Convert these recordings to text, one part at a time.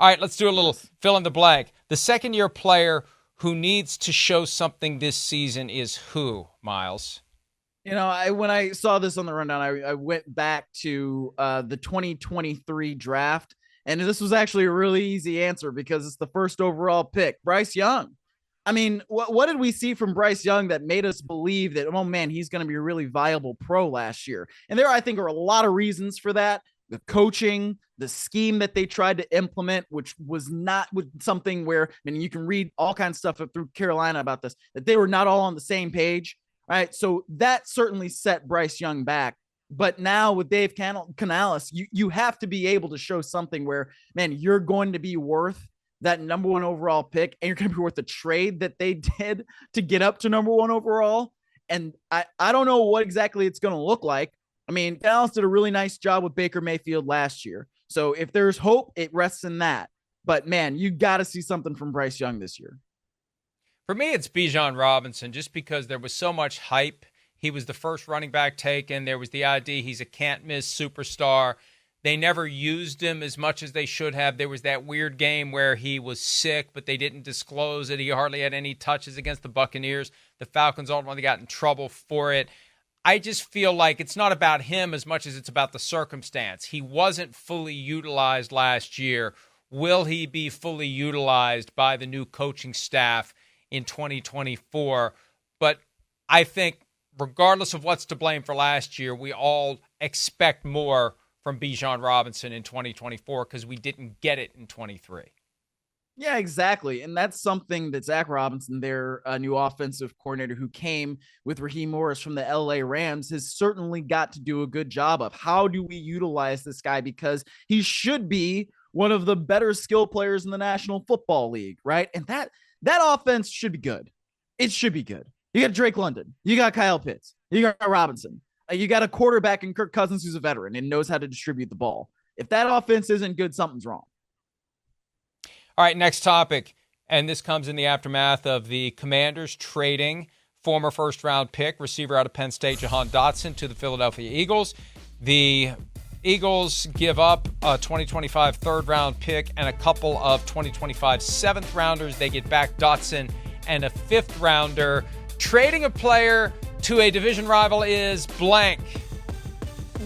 All right, let's do a little fill in the blank. The second-year player who needs to show something this season is who, Myles? When I saw this on the rundown, I went back to the 2023 draft, and this was actually a really easy answer because it's the first overall pick, Bryce Young. I mean, what did we see from Bryce Young that made us believe that, oh man, he's going to be a really viable pro last year? And there, I think, are a lot of reasons for that. The coaching, the scheme that they tried to implement, which was not something where, I mean, you can read all kinds of stuff through Carolina about this, that they were not all on the same page. All right. So that certainly set Bryce Young back. But now with Dave Canales, you have to be able to show something where, man, you're going to be worth that number one overall pick, and you're going to be worth the trade that they did to get up to number one overall. And I don't know what exactly it's going to look like. I mean, Canales did a really nice job with Baker Mayfield last year. So if there's hope, it rests in that. But man, you got to see something from Bryce Young this year. For me, it's Bijan Robinson, just because there was so much hype. He was the first running back taken. There was the idea he's a can't-miss superstar. They never used him as much as they should have. There was that weird game where he was sick, but they didn't disclose it. He hardly had any touches against the Buccaneers. The Falcons ultimately got in trouble for it. I just feel like it's not about him as much as it's about the circumstance. He wasn't fully utilized last year. Will he be fully utilized by the new coaching staff in 2024? But I think regardless of what's to blame for last year, we all expect more from Bijan Robinson in 2024 because we didn't get it in 23. Yeah, exactly. And that's something that Zach Robinson, their new offensive coordinator who came with Raheem Morris from the LA Rams, has certainly got to do a good job of. How do we utilize this guy? Because he should be one of the better skill players in the National Football League, right? And that offense should be good. It should be good. You got Drake London. You got Kyle Pitts. You got Robinson. You got a quarterback in Kirk Cousins who's a veteran and knows how to distribute the ball. If that offense isn't good, something's wrong. All right, next topic, and this comes in the aftermath of the Commanders trading former first-round pick, receiver out of Penn State, Jahan Dotson, to the Philadelphia Eagles. The Eagles give up a 2025 third-round pick and a couple of 2025 seventh-rounders. They get back Dotson and a fifth-rounder. Trading a player to a division rival is blank.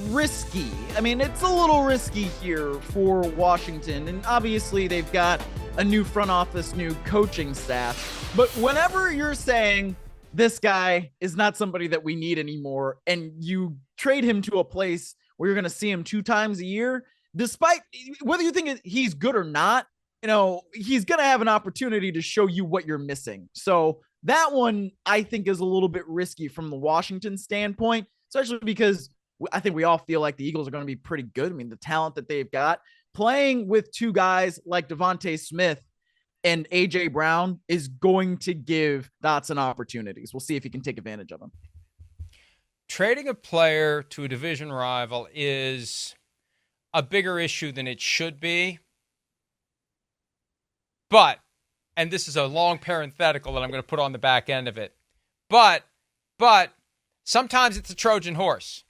Risky. I mean, it's a little risky here for Washington, and obviously they've got a new front office, new coaching staff. But whenever you're saying this guy is not somebody that we need anymore, and you trade him to a place where you're going to see him 2 times a year, despite whether you think he's good or not, he's going to have an opportunity to show you what you're missing. So that one, I think, is a little bit risky from the Washington standpoint, especially because I think we all feel like the Eagles are going to be pretty good. I mean, the talent that they've got, playing with 2 guys like Devontae Smith and A.J. Brown is going to give Dotson opportunities. We'll see if he can take advantage of them. Trading a player to a division rival is a bigger issue than it should be. But, and this is a long parenthetical that I'm going to put on the back end of it, but sometimes it's a Trojan horse.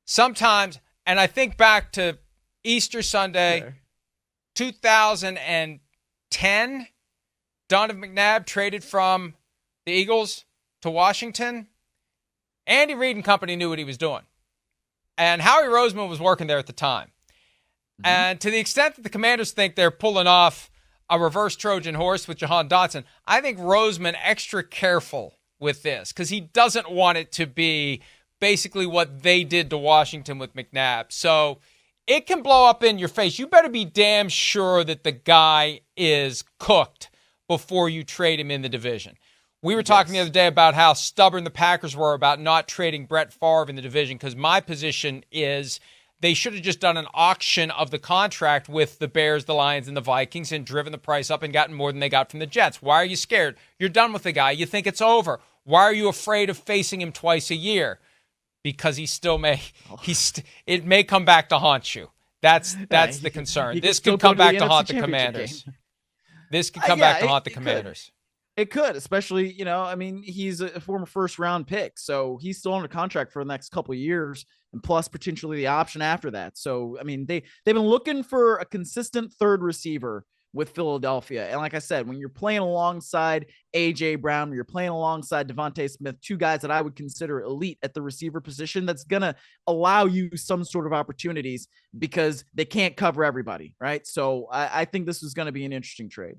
Sometimes, and I think back to Easter Sunday, 2010, Donovan McNabb traded from the Eagles to Washington. Andy Reid and company knew what he was doing. And Howie Roseman was working there at the time. Mm-hmm. And to the extent that the Commanders think they're pulling off a reverse Trojan horse with Jahan Dotson, I think Roseman extra careful with this because he doesn't want it to be basically what they did to Washington with McNabb. So it can blow up in your face. You better be damn sure that the guy is cooked before you trade him in the division. We were talking the other day about how stubborn the Packers were about not trading Brett Favre in the division because my position is they should have just done an auction of the contract with the Bears, the Lions, and the Vikings and driven the price up and gotten more than they got from the Jets. Why are you scared? You're done with the guy. You think it's over. Why are you afraid of facing him twice a year? Because he still may, it may come back to haunt you. That's the concern. This could come back to haunt the Commanders. This could come back to haunt the Commanders. It could, especially, I mean, he's a former first round pick, so he's still on a contract for the next couple of years, and plus potentially the option after that. So, I mean, they've been looking for a consistent third receiver with Philadelphia. And like I said, when you're playing alongside AJ Brown, when you're playing alongside Devontae Smith, two guys that I would consider elite at the receiver position, that's gonna allow you some sort of opportunities because they can't cover everybody, right? So I think this is going to be an interesting trade.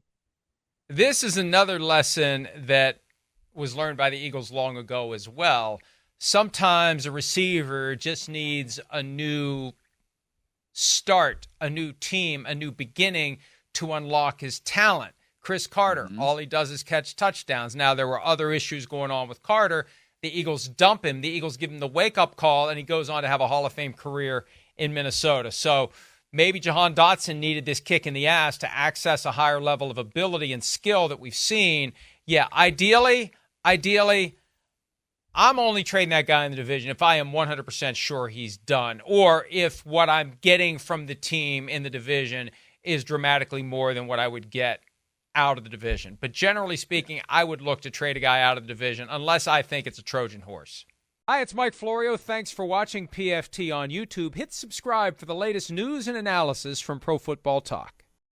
This is another lesson that was learned by the Eagles long ago as well. Sometimes a receiver just needs a new start, a new team, a new beginning to unlock his talent. Chris Carter, all he does is catch touchdowns. Now, there were other issues going on with Carter. The Eagles dump him. The Eagles give him the wake-up call, and he goes on to have a Hall of Fame career in Minnesota. So maybe Jahan Dotson needed this kick in the ass to access a higher level of ability and skill that we've seen. Yeah, ideally, I'm only trading that guy in the division if I am 100% sure he's done, or if what I'm getting from the team in the division is dramatically more than what I would get out of the division. But generally speaking, I would look to trade a guy out of the division unless I think it's a Trojan horse. Hi, it's Mike Florio. Thanks for watching PFT on YouTube. Hit subscribe for the latest news and analysis from Pro Football Talk.